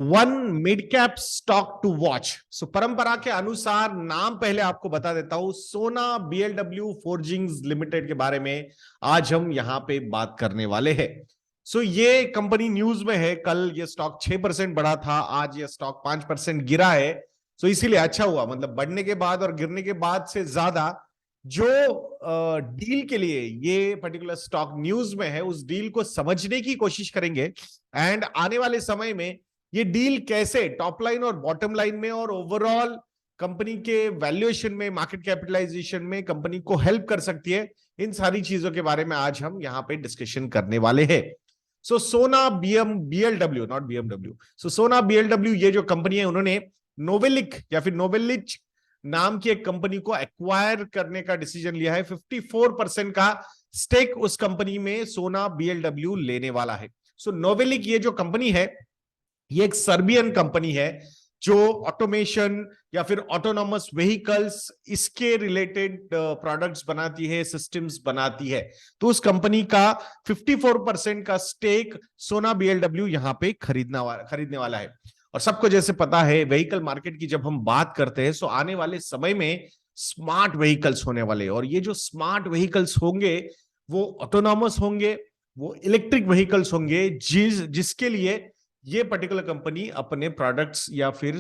One mid cap stock to watch. So परंपरा के अनुसार नाम पहले आपको बता देता हूं, सोना बीएलडब्ल्यू फोर्जिंग्स लिमिटेड के बारे में आज हम यहां पे बात करने वाले हैं। सो ये कंपनी न्यूज में है। कल ये स्टॉक 6% बढ़ा था, आज ये स्टॉक 5% गिरा है। सो इसीलिए अच्छा हुआ, मतलब बढ़ने के बाद और गिरने के बाद से ज्यादा जो डील के लिए ये पर्टिकुलर स्टॉक न्यूज में है, उस डील को समझने की कोशिश करेंगे। एंड आने वाले समय में ये डील कैसे टॉप लाइन और बॉटम लाइन में और ओवरऑल कंपनी के वैल्यूएशन में, मार्केट कैपिटलाइजेशन में कंपनी को हेल्प कर सकती है, इन सारी चीजों के बारे में आज हम यहां पे डिस्कशन करने वाले हैं। सो सोना बीएलडब्ल्यू, नॉट बीएमडब्ल्यू, सो सोना बीएलडब्ल्यू ये जो कंपनी है, उन्होंने नोवेलिक या फिर नोवेलिच नाम की एक कंपनी को एक्वायर करने का डिसीजन लिया है। 54% का स्टेक उस कंपनी में सोना बीएलडब्ल्यू लेने वाला है। सो नोवेलिक ये जो कंपनी है, ये एक सर्बियन कंपनी है जो ऑटोमेशन या फिर ऑटोनॉमस व्हीकल्स, इसके रिलेटेड प्रोडक्ट्स बनाती है, सिस्टम्स बनाती है। तो उस कंपनी का 54% का स्टेक सोना बीएलडब्ल्यू यहां पे खरीदने वाला है। और सबको जैसे पता है, व्हीकल मार्केट की जब हम बात करते हैं, सो आने वाले समय में स्मार्ट व्हीकल्स होने वाले, और ये जो स्मार्ट व्हीकल्स होंगे वो ऑटोनॉमस होंगे, वो इलेक्ट्रिक व्हीकल्स होंगे, जिसके लिए ये पर्टिकुलर कंपनी अपने प्रोडक्ट्स या फिर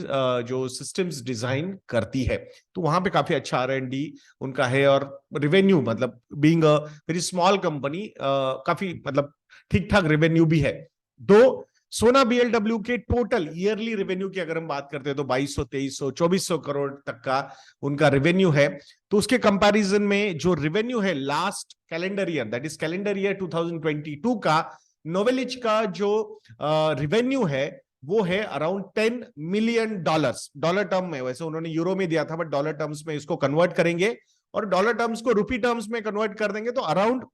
जो सिस्टम्स डिजाइन करती है। तो वहां पे काफी अच्छा R&D उनका है, और रेवेन्यू, मतलब being a very small company, काफी मतलब ठीक ठाक रेवेन्यू भी है। दो सोना बीएलडब्ल्यू के टोटल ईयरली रेवेन्यू की अगर हम बात करते हैं तो 2200, 2300, 2400 करोड़ तक का उनका रेवेन्यू है। तो उसके कंपैरिजन में जो रेवेन्यू है last calendar year, that is calendar year 2022 का, नोवेलिच का जो रेवेन्यू है वो है अराउंड $10 मिलियन। डॉलर टर्म में, वैसे उन्होंने यूरो में दिया था, बट डॉलर टर्म्स में इसको कन्वर्ट करेंगे और डॉलर टर्म्स को रुपी टर्म्स में कन्वर्ट कर देंगे तो अराउंड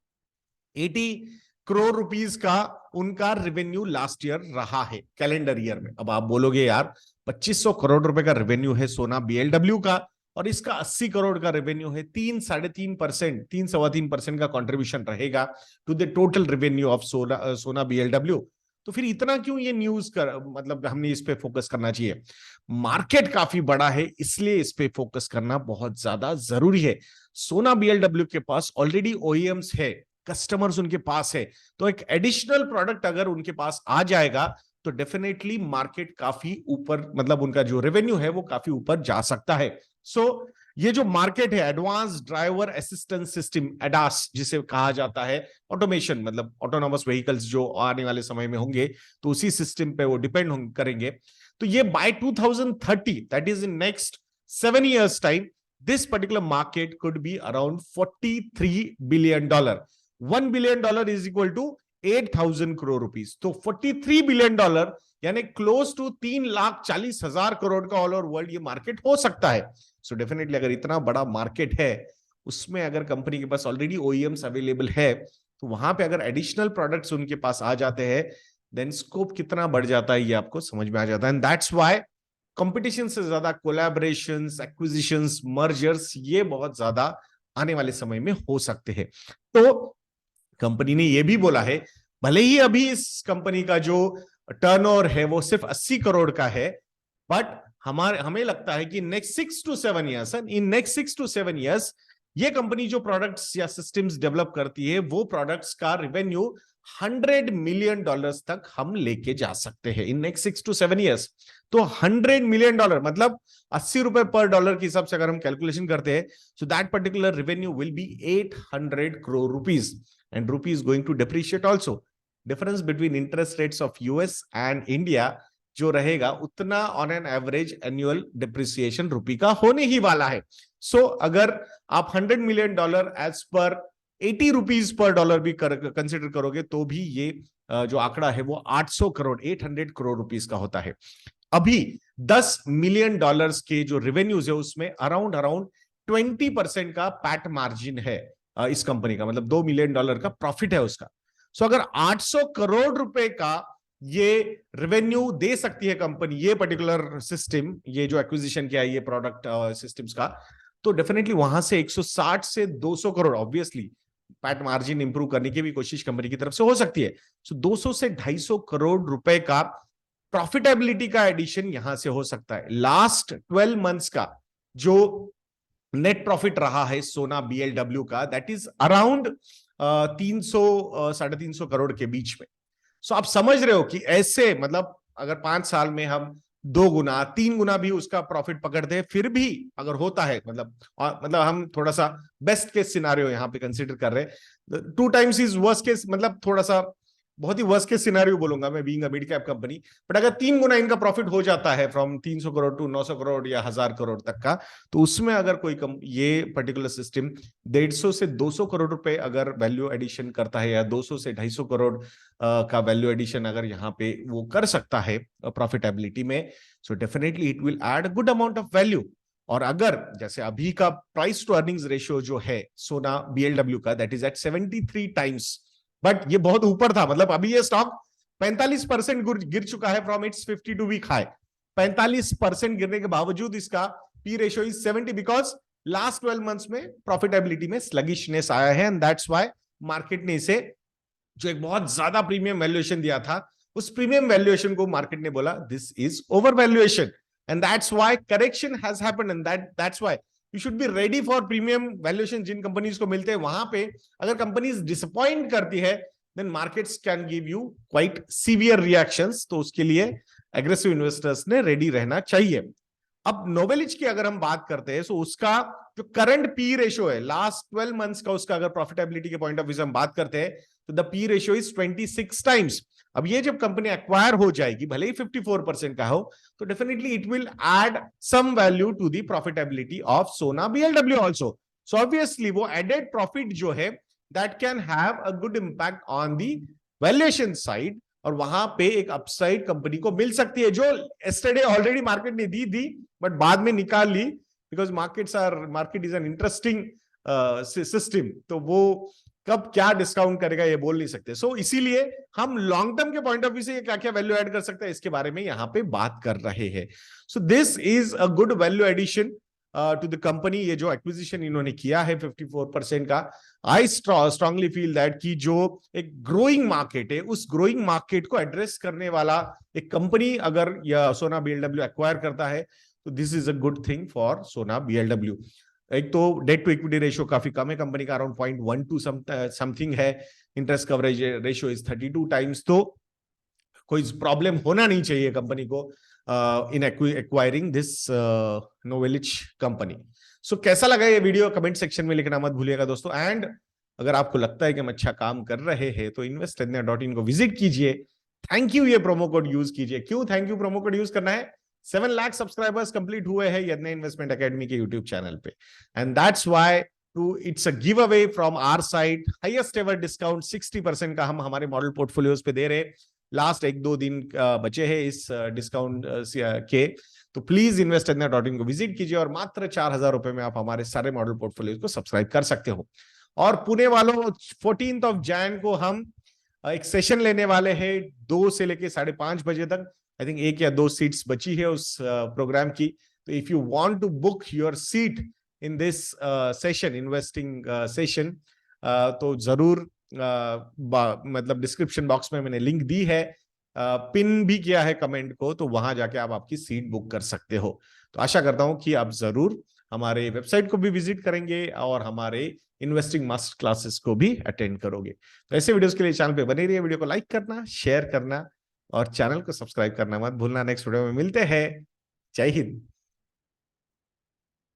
80 करोड़ रुपीस का उनका रेवेन्यू लास्ट ईयर रहा है कैलेंडर ईयर में। अब आप बोलोगे यार 2500 करोड़ रुपए का रेवेन्यू है सोना बीएलडब्ल्यू का, और इसका 80 करोड़ का रेवेन्यू है, 3-3.5%, 3-3.25% का कंट्रीब्यूशन रहेगा to the total revenue of Sona BLW. तो फिर इतना क्यों ये न्यूज कर, मतलब हमने इस पे फोकस करना चाहिए? मार्केट काफी बड़ा है, इसलिए इस पे फोकस करना बहुत ज्यादा जरूरी है। सोना बीएलडब्ल्यू के पास ऑलरेडी ओईएम्स है, कस्टमर्स उनके पास है, तो एक एडिशनल प्रोडक्ट अगर उनके पास आ जाएगा तो डेफिनेटली मार्केट काफी ऊपर, मतलब उनका जो रेवेन्यू है वो काफी ऊपर जा सकता है। सो ये जो मार्केट है, advance driver assistance system, ADAS जिसे कहा जाता है, ऑटोमेशन, मतलब ऑटोनॉमस व्हीकल्स जो आने वाले समय में होंगे तो उसी सिस्टम पे वो डिपेंड करेंगे। तो ये by 2030, that is in next 7 years time, this particular market could be around $43 billion. $1 billion is equal to 8,000 crore rupees. तो $43 billion यानी क्लोज टू 3,40,000 करोड़ का ऑल ओवर वर्ल्ड ये मार्केट हो सकता है। सो डेफिनेटली अगर इतना बड़ा मार्केट है, उसमें अगर कंपनी के पास ऑलरेडी ओईएम्स अवेलेबल है, तो वहां पे अगर एडिशनल प्रोडक्ट्स उनके पास आ जाते हैं, देन स्कोप कितना बढ़ जाता है ये आपको समझ में आ जाता है। एंड दैट्स व्हाई कंपटीशन से ज्यादा कोलैबोरेशंस, एक्विजिशंस, मर्जर्स, ये बहुत ज्यादा आने वाले समय में हो सकते हैं। तो कंपनी ने ये भी बोला है, भले ही अभी इस कंपनी का जो टर्नओवर है वो सिर्फ 80 करोड़ का है, बट हमें लगता है कि next 6 to 7 years, in next 6 to 7 years ये कंपनी जो प्रोडक्ट्स या सिस्टम्स डेवलप करती है, वो प्रोडक्ट्स का रेवेन्यू $100 मिलियन तक हम लेके जा सकते हैं इन नेक्स्ट 6 to 7 years। तो $100 मिलियन मतलब 80 रुपए पर डॉलर के हिसाब से अगर हम कैलकुलेशन करते हैं, so that particular revenue will be 800 crore rupees, and rupee is going to depreciate also. Difference between interest rates of US and India जो रहेगा, उतना on an average annual depreciation rupee का होने ही वाला है। सो अगर आप $100 million as per 80 rupees per dollar भी कंसिडर करोगे, तो भी ये जो आंकड़ा है वो 800 करोड़, 800 करोड़ रुपीस का होता है। अभी $10 मिलियन के जो रेवेन्यूज है उसमें अराउंड 20% का पैट मार्जिन है इस कंपनी का, मतलब $2 मिलियन का प्रॉफिट है उसका। सो अगर 800 करोड़ रुपए का ये रेवेन्यू दे सकती है कंपनी, ये पर्टिकुलर सिस्टम, ये जो एक्विजिशन किया है ये प्रोडक्ट सिस्टम्स का, तो डेफिनेटली वहां से 160 से 200 crore obviously PAT margin improve करने की भी कोशिश कंपनी की तरफ से हो सकती है। सो 200 से 250 करोड़ रुपए का प्रॉफिटेबिलिटी का एडिशन यहां से हो सकता है। लास्ट 12 मंथ्स का जो नेट प्रॉफिट रहा है सोना बीएलडब्ल्यू का, दैट इज अराउंड 300-350 करोड़ के बीच में। सो आप समझ रहे हो कि ऐसे मतलब अगर 5 साल में हम 2 गुना 3 गुना भी उसका प्रॉफिट पकड़ते हैं, फिर भी अगर होता है मतलब हम थोड़ा सा बेस्ट केस सिनारियो यहां पे कंसीडर कर रहे हैं, 2 टाइम्स इज वर्स्ट केस, मतलब थोड़ा सा बहुत ही वर्स्ट केस सिनारियो बोलूंगा मैं, being a mid cap company. But अगर 3 गुना इनका प्रॉफिट हो जाता है फ्रॉम 300 करोड़ टू 900 करोड़ या 1000 करोड़ तक का, तो उसमें अगर कोई ये पर्टिकुलर सिस्टम 150 से 200 करोड़ रुपए अगर वैल्यू एडिशन करता है, या 200 से 250 करोड़ का वैल्यू एडिशन अगर यहाँ पे वो कर सकता है प्रॉफिटेबिलिटी में, so definitely it will add good amount of value. और अगर जैसे अभी का प्राइस टू अर्निंग्स रेशियो जो है सोना बीएलडब्ल्यू का, that is at 73 times, but ये बहुत ऊपर था। मतलब अभी ये स्टॉक 45% गिर चुका है फ्रॉम इट्स 52 वीक हाई। 45% गिरने के बावजूद इसका P ratio is 70, because last 12 months में प्रॉफिटेबिलिटी में स्लगिशनेस आया है, एंड दैट्स व्हाई मार्केट ने इसे जो एक बहुत ज्यादा प्रीमियम वैल्यूएशन दिया था, उस प्रीमियम वैल्यूएशन को मार्केट ने बोला this is overvaluation, and that's why correction has happened, and that's why you should be ready for premium valuation जिन कंपनीज को मिलते हैं। वहां पे अगर कंपनीज डिसअपॉइंट करती है, then markets can give you quite severe reactions, तो उसके लिए एग्रेसिव इन्वेस्टर्स ने रेडी रहना चाहिए। अब नोवेलिच की अगर हम बात करते हैं, तो उसका जो करंट पी रेशियो है लास्ट 12 मंथ्स का, उसका अगर प्रॉफिटेबिलिटी के पॉइंट ऑफ व्यू से हम बात करते हैं, तो the P ratio is 26 times. अब ये जब कंपनी एक्वायर हो जाएगी, भले ही 54% का हो, तो definitely it will add some value to the profitability of Sona BLW also. So obviously वो एडेड प्रॉफिट जो है that can have a good impact on the valuation side, और वहां पे एक अपसाइड कंपनी को मिल सकती है, जो एस्टरडे ऑलरेडी मार्केट ने दी बट बाद में निकाल ली, because market is an interesting system, तो वो कब क्या डिस्काउंट करेगा ये बोल नहीं सकते। सो इसीलिए हम लॉन्ग टर्म के पॉइंट ऑफ व्यू से क्या क्या वैल्यू ऐड कर सकते हैं, इसके बारे में यहां पे बात कर रहे हैं। So this is a good value addition to the company. ये जो एक्विजिशन इन्होंने किया है 54% का, आई स्ट्रांगली फील दैट कि जो एक ग्रोइंग मार्केट है, उस ग्रोइंग मार्केट को एड्रेस करने वाला एक कंपनी अगर या सोना बीएलडब्ल्यू एक्वायर करता है, तो this is a good thing for सोना बीएलडब्ल्यू। एक तो डेट टू इक्विटी रेशियो काफी कम है कंपनी का, अराउंड 0.12 समथिंग है। Interest coverage ratio is 32 times, तो कोई प्रॉब्लम होना नहीं चाहिए कंपनी को इन एक्वायरिंग दिस नोवेलिच कंपनी। सो कैसा लगा ये वीडियो, कमेंट सेक्शन में लिखना मत भूलिएगा दोस्तों। एंड अगर आपको लगता है कि हम अच्छा काम कर रहे हैं, तो investednya.in को विजिट कीजिए। थैंक यू ये प्रोमो कोड यूज कीजिए। क्यों thank you promo code use करना है? 7 लाख सब्सक्राइबर्स कंप्लीट हुए हैं यदन्या इन्वेस्टमेंट एकेडमी के यूट्यूब चैनल पे, and that's why it's a giveaway from our side, highest ever discount 60% का हम हमारे मॉडल पोर्टफोलियोज पे दे रहे हैं। लास्ट 1-2 दिन बचे हैं इस डिस्काउंट के, तो प्लीज investednya.in को विजिट कीजिए, और मात्र 4000 रुपए में आप हमारे सारे मॉडल पोर्टफोलियोज को सब्सक्राइब कर सकते हो। और पुणे वालों, 14th of Jan को हम एक सेशन लेने वाले हैं 2 से लेके 5:30 बजे तक। आई थिंक 1 या 2 सीट्स बची है उस प्रोग्राम की, तो if you want to book your seat in this session, investing session, तो जरूर मतलब डिस्क्रिप्शन बॉक्स में मैंने लिंक दी है, पिन भी किया है कमेंट को, तो वहां जाके आप आपकी सीट बुक कर सकते हो। तो आशा करता हूं कि आप जरूर हमारे वेबसाइट को भी विजिट करेंगे और हमारे इन्वेस्टिंग मास्टर क्लासेस को भी अटेंड करोगे। तो ऐसे वीडियोस के लिए चैनल पे बने रहिए, वीडियो को लाइक करना, शेयर करना और चैनल को सब्सक्राइब करना मत भूलना। नेक्स्ट वीडियो में मिलते हैं। जय हिंद।